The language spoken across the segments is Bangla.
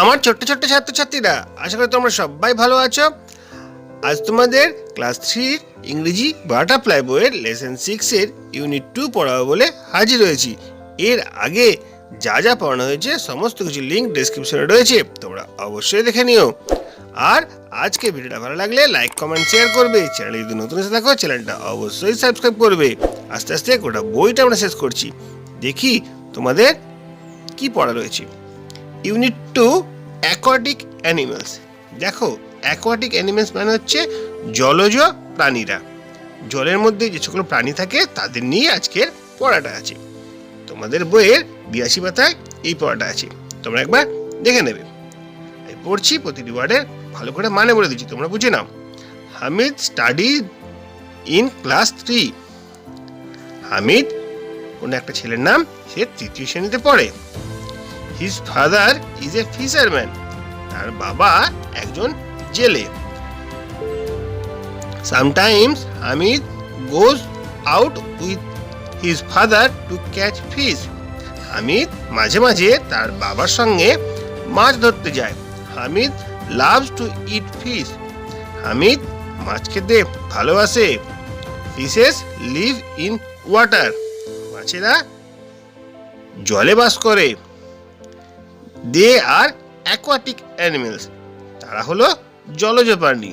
আমার ছোট্ট ছোট্ট ছাত্রছাত্রীরা, আশা করি তোমরা সবাই ভালো আছো। আজ তোমাদের ক্লাস 3 ইংরেজি বাটারফ্লাই বইয়ের লেসন 6 এর ইউনিট 2 পড়াবো বলে হাজির হয়েছি। এর আগে যা যা পড়ানো হয়েছে সমস্ত কিছু লিঙ্ক ডেসক্রিপশনে রয়েছে, তোমরা অবশ্যই দেখে নিও। আর আজকে ভিডিওটা ভালো লাগলে লাইক কমেন্ট শেয়ার করবে। চ্যানেলে যদি নতুন এসে থাকো চ্যানেলটা অবশ্যই সাবস্ক্রাইব করবে। আস্তে আস্তে গোটা বইটা আমরা শেষ করছি। দেখি তোমাদের কি পড়া রয়েছে। Unit 2 aquatic animals. দেখো, অ্যাকোয়াটিক অ্যানিমালস মানে হচ্ছে জলজ প্রাণীরা। জলের মধ্যে যে সকল প্রাণী থাকে তাদের নিয়ে আজকের পড়াটা আছে। তোমাদের বইয়ের 82 পাতায় এই পড়াটা আছে, তোমরা একবার দেখে নেবে। পড়ছি, প্রতিটি ওয়ার্ডের ভালো করে মানে বলে দিচ্ছি, তোমরা বুঝে নাও। Hamid study in class 3। Hamid কোন একটা ছেলের নাম, সে 3য় শ্রেণীতে পড়ে। His father is a fisherman. তার বাবা একজন জেলে। Sometimes Hamid goes out with his father to catch fish. Hamid মাঝে মাঝে তার বাবার সঙ্গে মাছ ধরতে যায়। Hamid loves to eat fish. Hamid মাছ খেতে ভালোবাসে। Fishes live in water. মাছেরা জলে বাস করে। They are aquatic animals. তারা হলো জলজ প্রাণী।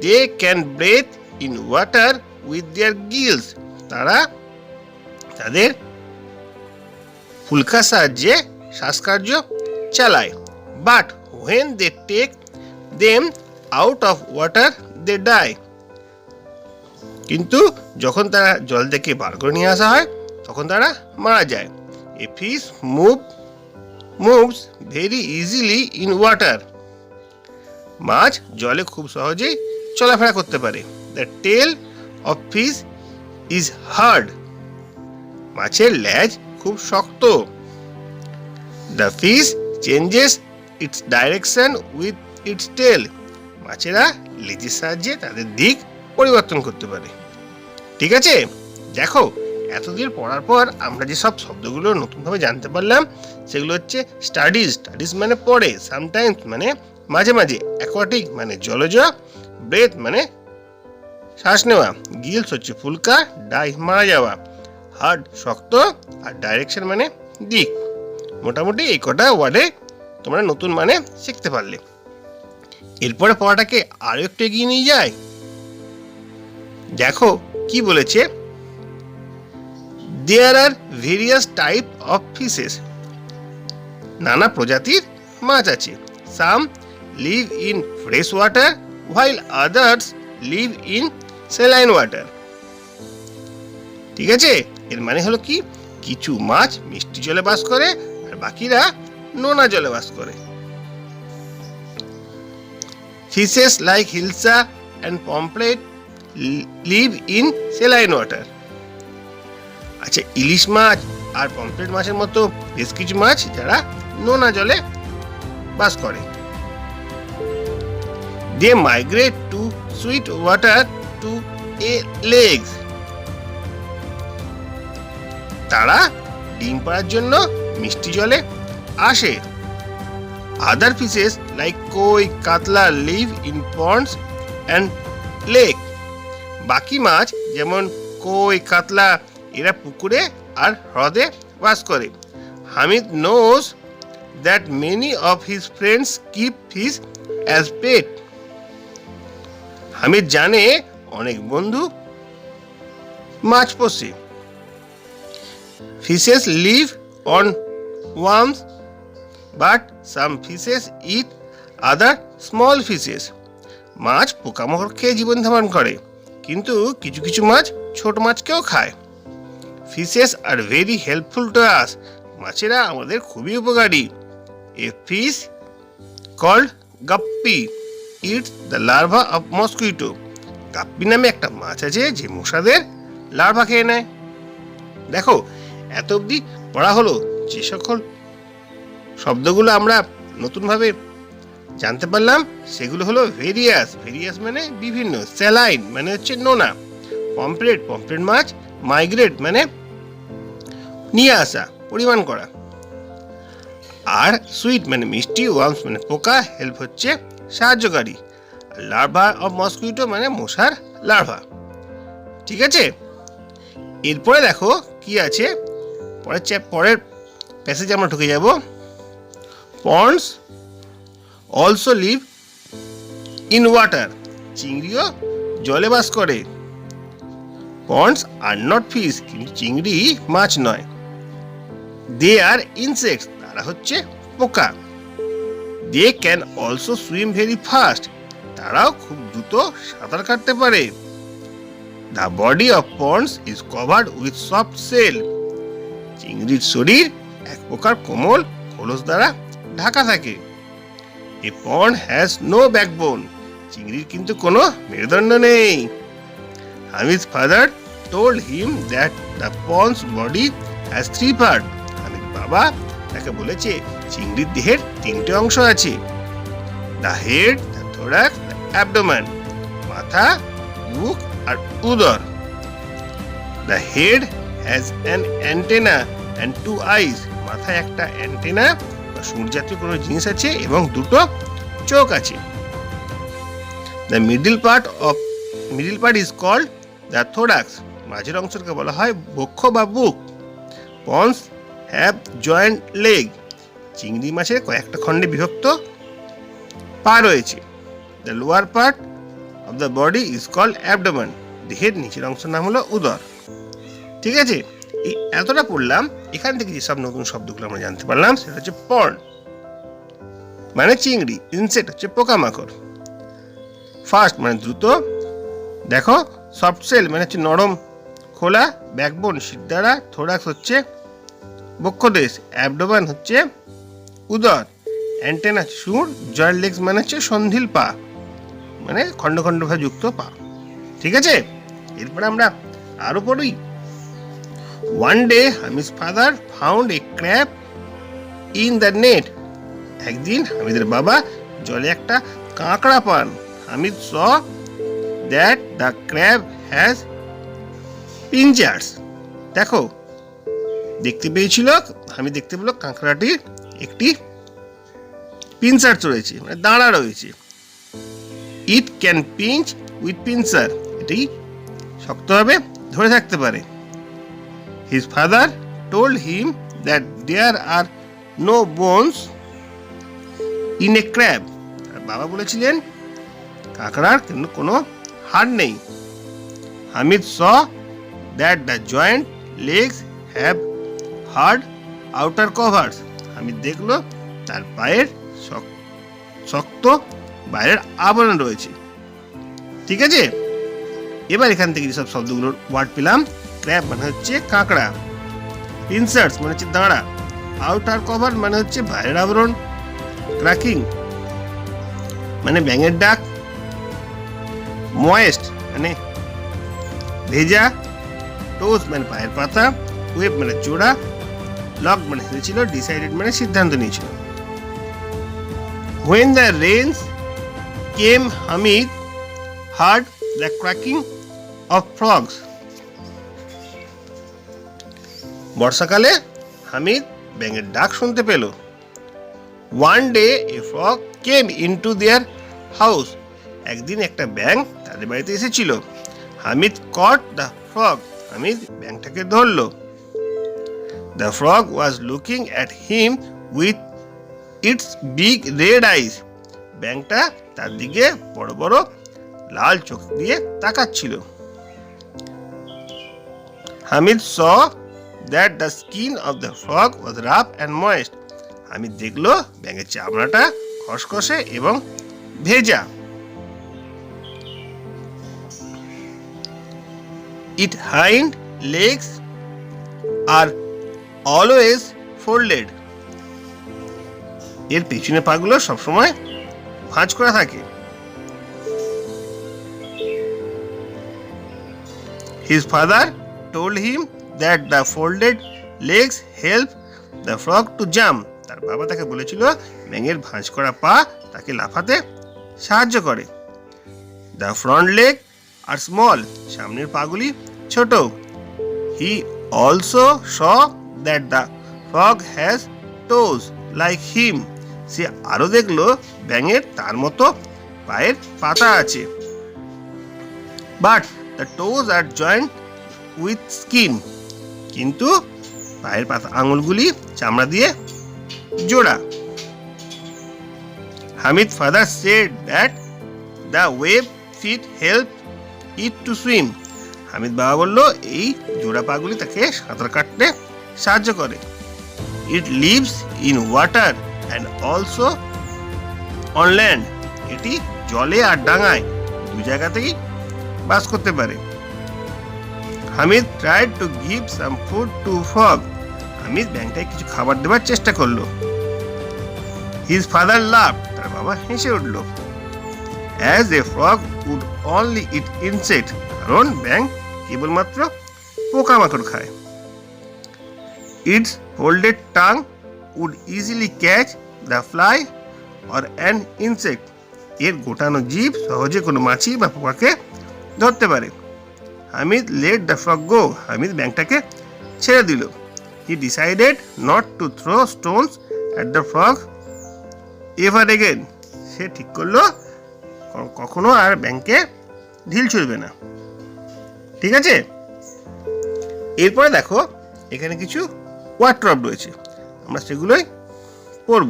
They can breathe in water with their gills. তারা তাদের ফুলকার সাহায্যে শ্বাসকার্য চালায়। But when they take them out of water, they die. কিন্তু যখন তারা জল থেকে বার করে নিয়ে আসা হয় তখন তারা মারা যায়। A fish moves very easily in water. মাছ জলে খুব সহজেই চলাফেরা করতে পারে। The tail of fish is hard. মাছের লেজ খুব শক্ত। The fish changes its direction with its tail. মাছেরা লেজের সাহায্যে তাদের দিক পরিবর্তন করতে পারে। ঠিক আছে, দেখো এতদিন পড়ার পর আমরা যে সব শব্দগুলো নতুনভাবে জানতে পারলাম সেগুলো হচ্ছে স্টাডিজ মানে পড়ে, সামটাইমস মানে মাঝে মাঝে, অ্যাকোয়াটিক মানে জলজ, ব্রেথ মানে শ্বাস নেওয়া, গিলস হচ্ছে ফুলকা, ডাই মারা যাওয়া, হার্ড শক্ত, আর ডাইরেকশন মানে দিক। মোটামুটি এই কটা ওয়ার্ডে তোমরা নতুন মানে শিখতে পারলে। এরপরে পড়াটাকে আরো একটু এগিয়ে নিয়ে যায়। দেখো কি বলেছে। There are various types of fishes. নানা প্রজাতির মাছ আছে। Some live in fresh water while others live in saline water. ঠিক আছে, এর মানে হলো কি, কিছু মাছ মিষ্টি জলে বাস করে আর বাকিরা নোনা জলে বাস করে। Fishes like hilsa and pomfret live in saline water. আচ্ছা, ইলিশ মাছ আর পমফ্রেট মাছের মতো বেশ কিছু মাছ যারা নোনা জলে বাস করে। They migrate to sweet water to lay eggs. তারা ডিম পাড়ার জন্য মিষ্টি জলে আসে। Other fishes like koi, katla live in ponds and lake. বাকি মাছ যেমন কই, কাতলা এরা পুকুরে আর হ্রদে বাস করে। Hamid knows that many of his friends keep fish as pet. Hamid জানে অনেক বন্ধু মাছ পোষে। Fishes live on worms, but some fishes eat other small fishes. মাছ পোকামাকড় খেয়ে জীবন ধারণ করে, কিন্তু কিছু কিছু মাছ ছোট মাছকেও খায়। Fishes are very helpful to us. মাছেরা আমাদের খুবই উপকারী। A fish called guppy eats the larva of mosquito. গাপ্পি নামে একটা মাছ আছে যে মশাদের লার্ভা খেয়ে নেয়। দেখো, এত অবধি পড়া হলো। যে সকল শব্দগুলো আমরা নতুনভাবে জানতে পারলাম সেগুলো হলো ভেরিয়াস মানে বিভিন্ন, স্যালাইন মানে হচ্ছে নোনা, পমফ্রেট মাছ, মাইগ্রেট মানে নিয়ে আসা, পরিমাণ করা, আর সুইট মানে মিষ্টি, ওয়ার্মস মানে পোকা, হেল্প হচ্ছে সাহায্যকারী, আর লার্ভা অফ মসকুইটো মানে মশার লার্ভা। ঠিক আছে, এরপরে দেখো কি আছে পরের প্যাসেজে আমরা ঢুকে যাব। Prawns also live in water, চিংড়িও জলে বাস করে। পন্ডস আর নট ফিশ, কিন্তু চিংড়ি মাছ নয়। দে আর ইনসেক্টস, তারা হচ্ছে পোকা। They can also swim very fast, তারাও খুব দ্রুত সাঁতার কাটতে পারে। The body of prawns is covered with soft shell, চিংড়ির শরীর এক প্রকার কোমল খোলস দ্বারা ঢাকা থাকে। এ পন্ড হ্যাজ নো ব্যাকবোন, চিংড়ির কিন্তু কোনো মেরুদণ্ড নেই। হামিদ's father told him that the pond's body has three parts. Hamid বাবা তাকে বলেছে চিংড়ির দেহের তিনটে অংশ আছে। The head, the thorax, the abdomen, মাথা, বুক আর উদর। The head has an antenna and two eyes, মাথায় একটা অ্যান্টেনা বা সুর জাতীয় কোনো জিনিস আছে এবং দুটো চোখ আছে। The middle part is called the thorax, মাঝের অংশকে বলা হয় বক্ষ বা বুক। Prawns have joint leg, চিংড়ি মাছের কয়েকটা খণ্ডে বিভক্ত পা রয়েছে। The lower part of the body is called abdomen, দেহের নিচের অংশের নাম হলো উদর। ঠিক আছে, এই এতটা পড়লাম। এখান থেকে যেসব নতুন শব্দগুলো আমরা জানতে পারলাম সেটা হচ্ছে পন্ড মানে চিংড়ি, ইনসেক্ট হচ্ছে পোকামাকড়, ফাস্ট মানে দ্রুত, দেখো সফট সেল মানে হচ্ছে নরম খোলা, ব্যাকবোন শিরদাঁড়া, থোরাক্স হচ্ছে বক্ষদেশ, অ্যাবডোমেন হচ্ছে উদর, অ্যান্টেনা সুর, জয়েন্ট লেগস মানে হচ্ছে সন্ধিল পা মানে খণ্ড খণ্ডভাবে যুক্ত পা। ঠিক আছে, এরপরে আমরা আরো পড়ি। One day Hamid's father found a crab in the net, একদিন হামিদের বাবা জলে একটা কাঁকড়া পান। Hamid saw that the crab has pincers, দেখো দেখতে পেয়েছিল, হামিদ দেখতে পেল কাঁকড়াটির একটি পিনচার রয়েছে মানে দাঁড়া রয়েছে। ইট ক্যান পিঞ্চ উইথ পিনচার, এটি শক্তভাবে ধরে থাকতে পারে। His father told him that there are no bones in a crab, বাবা বলেছিলেন কাঁকড়ার কিন্তু কোনো হাড় নেই। Hamid saw that the joint legs have hard outer covers, Hamid দেখলো তার পায়ের শক্ত বাইরের আবরণ রয়েছে। ঠিক আছে, এবার এখান থেকে যেসব শব্দগুলোর ওয়ার্ড পেলাম, ক্র্যাব মানে হচ্ছে কাঁকড়া, পিনসার্স মানে হচ্ছে দাঁড়া, আউটার কভার মানে হচ্ছে বাইরের আবরণ, ক্র্যাকিং মানে ব্যাঙের ডাক, ময়েস্ট মানে ভেজা, টোজ মানে পায়ের পাতা, ওয়েব মানে জোড়া, লক মানে হয়েছিল, ডিসাইডেড মানে সিদ্ধান্ত নিয়েছিল। When the rains came, Hamid heard the cracking of frogs. বর্ষাকালে হামিদ ব্যাঙের ডাক শুনতে পেল। One day a frog came into their house, একদিন একটা ব্যাঙ তাদের বাড়িতে এসেছিল। Hamid caught the frog, Hamid ব্যাঙটাকে ধরল। The frog was looking at him with its big red eyes, ব্যাঙটা তার দিকে বড় বড় লাল চোখ দিয়ে তাকাচ্ছিল। Hamid saw that the skin of the frog was rough and moist, Hamid দেখলো ব্যাঙের চামড়াটা খসখসে এবং ভেজা। Its hind legs are always folded, এর পেছনের পাগুলো সবসময় ভাঁজ করা থাকে। His father told him that the folded legs help the frog to jump, তার বাবা তাকে বলেছিল ব্যাঙের ভাঁজ করা পা তাকে লাফাতে সাহায্য করে। The front leg are small, সামনের পাগুলি ছোট। He also saw that the frog has toes, like him. সে আরো দেখলো ব্যাঙের তার মতো পায়ের পাতা আছে। But the toes are joint with skin. কিন্তু পায়ের পাতা আঙুলগুলি চামড়া দিয়ে জোড়া। Hamid father said that the web feet help it to swim. Hamid বাবা বলল এই জোড়া পাগুলি তাকে সাঁতার কাটতে সাহায্য করে। It lives in water and also on land. এটি জলে আর ডাঙায় দুই জায়গাতেই বাস করতে পারে। Hamid tried to give some food to frog. Hamid ব্যাঙটাকে কিছু খাবার দেওয়ার চেষ্টা করলো। His father laughed. তার বাবা হেসে উঠল। As a frog would only eat insect. কারণ ব্যাঙ কেবলমাত্র পোকামাকড় খায়। Its folded tongue would easily catch the fly or an insect. এর গোটানো জিভ সহজে কোনো মাছি বা পোকাকে ধরতে পারে। Hamid let the frog go. Hamid ব্যাঙটাকে ছেড়ে দিল। He decided not to throw stones at the frog ever again. সে ঠিক করলো কখনো আর ব্যাঙকে ঢিল ছুঁড়বে না। ঠিক আছে, এরপরে দেখো এখানে কিছু ওয়ার্ড ট্রপ রয়েছে, আমরা সেগুলোই পড়ব।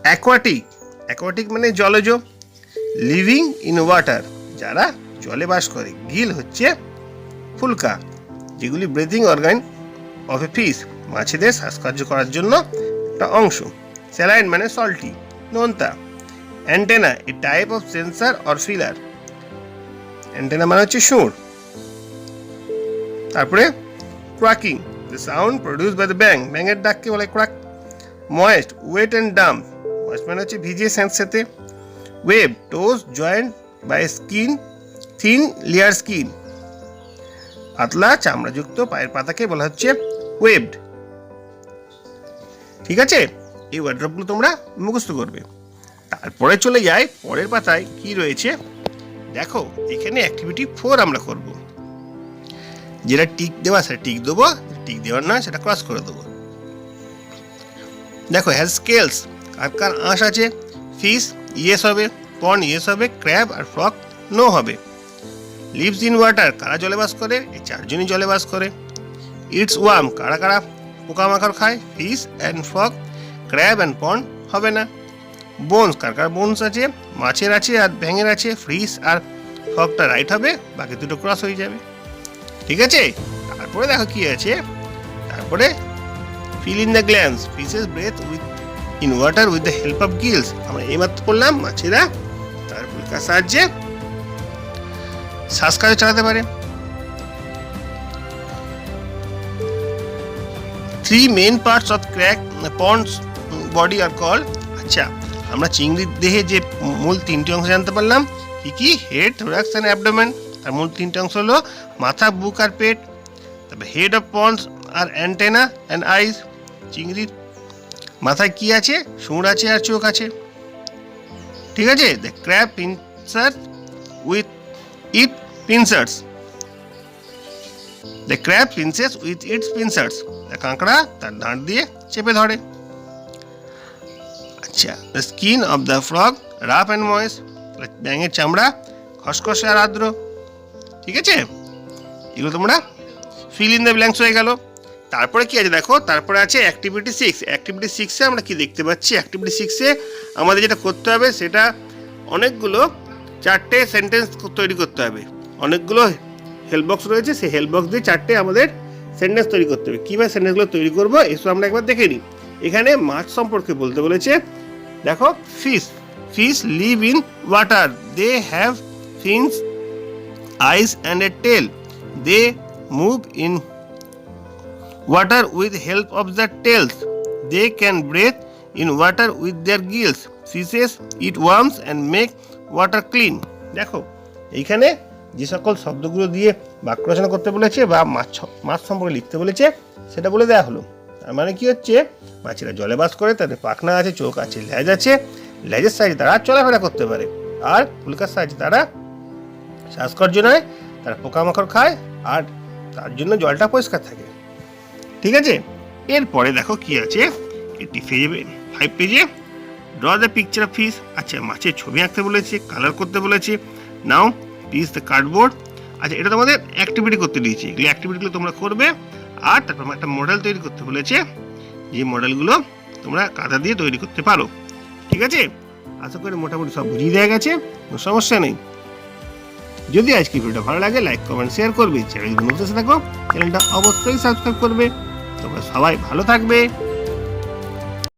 অ্যাকোয়াটিক। অ্যাকোয়াটিক মানে জলজ। লিভিং ইন ওয়াটার, যারা জলে বাস করে। গিল হচ্ছে ফুলকা, যেগুলি breathing organ of a fish, মাছেদের শ্বাসকার্য করার জন্য একটা অংশ। স্যালাইন মানে সল্টি, নোনতা। Antenna a type of sensor or feeler. Antenna মানে হচ্ছে সুর। তারপরে croaking, the sound produce by the ব্যাং। ব্যাঙের ডাককে বলে croak. Moist, wet and damp. Moist মানে হচ্ছে ভিজে স্যাঁতস্যাঁতে। Web, toes joint by skin, thin layer skin. পাতলা চামড়াযুক্ত পায়ের পাতাকে বলা হচ্ছে ওয়েবড। ঠিক আছে, এই ওয়ার্ড্রপগুলো তোমরা মুখস্থ করবে। তারপরে চলে যাই পরের পাতায় কি রয়েছে। দেখো এখানে অ্যাক্টিভিটি 4 আমরা করব। যেটা টিক দেওয়া সেটা টিক দেবো, টিক দেওয়ার নয় সেটা ক্রস করে দেবো। দেখো হ্যাজ স্কেলস, কার কার আঁশ আছে। ফিশ ইয়েস হবে, পন ইয়েস হবে, ক্র্যাব আর ফ্রগ নো হবে। লিভস ইন ওয়াটার, কারা জলে বাস করে, এই চারজনই জলে বাস করে। ইটস ওয়ার্ম, কারা কারা পোকামাকড় খায়। Fish and frog, crab and পন হবে না। বোনস, কার কার বোনস আছে, মাছের আছে আর ব্যাঙের আছে। ফিশ আর ফ্রগটা রাইট হবে, বাকি দুটো ক্রস হয়ে যাবে। ঠিক আছে, তারপরে দেখো কি আছে। তারপরে fill in the blanks, fishes breathe with in water with the help of gills. আমরা এইমাত্র বললাম মাছেরা তার ফুলকার সাহায্যে শ্বাসকার্য চালাতে পারে। 3 main parts of crack prawns body are call. আচ্ছা, আমরা চিংড়ির দেহে যে মূল 3টি অংশ জানতে পারলাম। কি কি? Head, thorax and abdomen. তার মূল 3টি অংশ হলো মাথা, বুক আর পেট। তবে হেড অফ পন্ডস আর অ্যান্টেনা অ্যান্ড আইজ। চিংড়ির মাথায় কি আছে? সুঁড় আছে আর চোখ আছে। ঠিক আছে। The crab pincers with it pincers. The crab pinches with its pincers. কাঁকড়া তার দাঁত দিয়ে চেপে ধরে। আচ্ছা, the skin of the frog rough and moist. ব্যাঙের চামড়া খসখসে আর আর্দ্র। ঠিক আছে, এগুলো তোমরা ফিল ইন দ্য ব্ল্যাঙ্কস হয়ে গেল। তারপরে কি আছে দেখো, তারপরে আছে অ্যাক্টিভিটি 6। অ্যাক্টিভিটি 6-এ আমরা কি দেখতে পাচ্ছি? অ্যাক্টিভিটি 6-এ আমাদের যেটা করতে হবে সেটা অনেকগুলো 4টে সেন্টেন্স তৈরি করতে হবে। অনেকগুলো হেল্প বক্স রয়েছে, সেই হেল্প বক্স দিয়ে 4টে আমাদের সেন্টেন্স তৈরি করতে হবে। কীভাবে সেন্টেন্সগুলো তৈরি করবো এসব আমরা একবার দেখে নিই। এখানে মাছ সম্পর্কে বলতে বলেছে। দেখো, fish fish live in water, they have fins, eyes and a tail, they move in water with help of the tails, they can breathe in water with their gills, fishes eat worms and make water clean। দেখো এইখানে যে সকল শব্দগুলো দিয়ে বাক্য রচনা করতে বলেছে বা মাছ সম্পর্কে লিখতে বলেছে সেটা বলে দেওয়া হলো। তার মানে কি হচ্ছে, মাছেরা জলে বাস করে, তাদের পাখনা আছে, চোখ আছে, লেজ আছে। লেজের সাহায্যে তারা চলাফেরা করতে পারে, আর ফুলকার সাহায্যে তারা শ্বাসকর্য নেয়, তারা পোকামাকড় খায়, আর তার জন্য জলটা পরিষ্কার থাকে। ঠিক আছে, এরপরে দেখো কি আছে। 85 পেজে draw the picture of fish. আচ্ছা, মাছের ছবি আঁকতে বলেছে, কালার করতে বলেছে। নাও পিস দ্য কার্ডবোর্ড। আচ্ছা, এটা তোমাদের অ্যাক্টিভিটি করতে দিয়েছি, এগুলো অ্যাক্টিভিটিগুলো তোমরা করবে। আর তারপর একটা মডেল তৈরি করতে বলেছে, যে মডেলগুলো তোমরা কাদা দিয়ে তৈরি করতে পারো। ঠিক আছে, আশা করি মোটামুটি সব বুঝিয়ে দেওয়া গেছে, কোনো সমস্যা নেই। যদি আজকে ভিডিওটা ভালো লাগে লাইক কমেন্ট শেয়ার করবে। চ্যানেল যদি নতুন এসে থাকো চ্যানেলটা অবশ্যই সাবস্ক্রাইব করবে। তোমরা সবাই ভালো থাকবে।